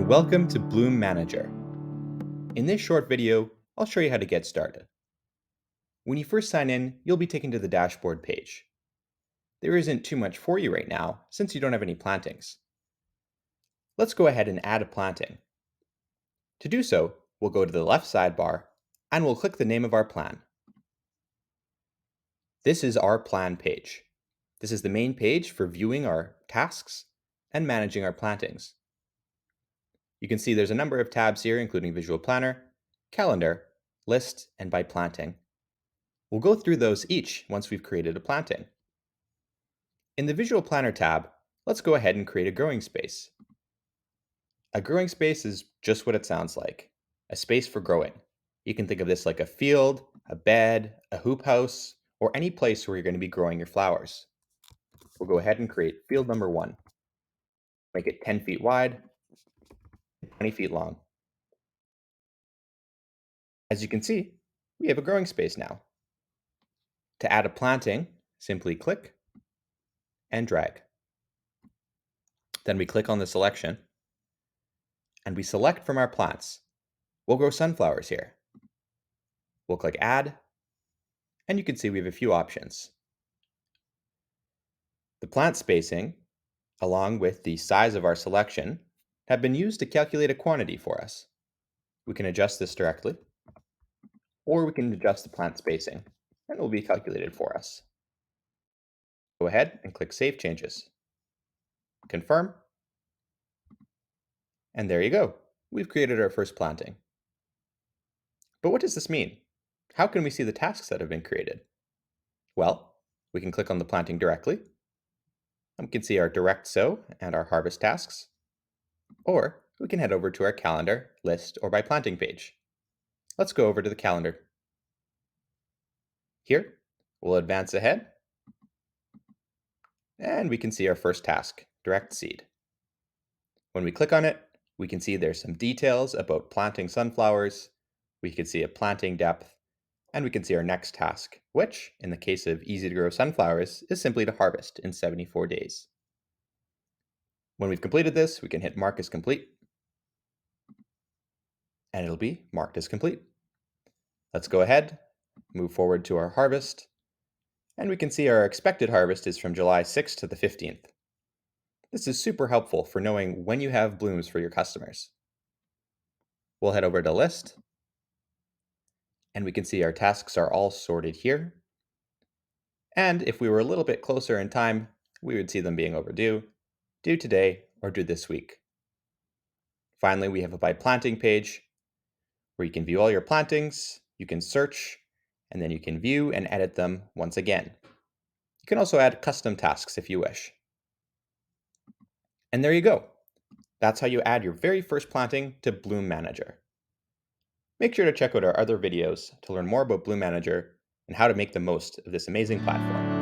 Welcome to Bloom Manager. In this short video, I'll show you how to get started. When you first sign in, you'll be taken to the dashboard page. There isn't too much for you right now since you don't have any plantings. Let's go ahead and add a planting. To do so, we'll go to the left sidebar and we'll click the name of our plan. This is our plan page. This is the main page for viewing our tasks and managing our plantings. You can see there's a number of tabs here, including Visual Planner, Calendar, List, and By Planting. We'll go through those each once we've created a planting. In the Visual Planner tab, let's go ahead and create a growing space. A growing space is just what it sounds like, a space for growing. You can think of this like a field, a bed, a hoop house, or any place where you're going to be growing your flowers. We'll go ahead and create field number 1. Make it 10 feet wide, 20 feet long. As you can see, we have a growing space now. To add a planting, simply click and drag. Then we click on the selection and we select from our plants. We'll grow sunflowers here. We'll click Add, and you can see we have a few options. The plant spacing, along with the size of our selection, have been used to calculate a quantity for us. We can adjust this directly, or we can adjust the plant spacing, and it will be calculated for us. Go ahead and click Save Changes. Confirm, and there you go. We've created our first planting. But what does this mean? How can we see the tasks that have been created? Well, we can click on the planting directly. We can see our direct sow and our harvest tasks. Or we can head over to our calendar, list, or by planting page. Let's go over to the calendar. Here, we'll advance ahead. And we can see our first task, direct seed. When we click on it, we can see there's some details about planting sunflowers. We can see a planting depth, and we can see our next task, which, in the case of easy to grow sunflowers, is simply to harvest in 74 days. When we've completed this, we can hit Mark as complete, and it'll be marked as complete. Let's go ahead, move forward to our harvest, and we can see our expected harvest is from July 6th to the 15th. This is super helpful for knowing when you have blooms for your customers. We'll head over to List, and we can see our tasks are all sorted here. And if we were a little bit closer in time, we would see them being overdue, due today, or due this week. Finally, we have a By Planting page where you can view all your plantings, you can search, and then you can view and edit them once again. You can also add custom tasks if you wish. And there you go. That's how you add your very first planting to Bloom Manager. Make sure to check out our other videos to learn more about Bloom Manager and how to make the most of this amazing platform.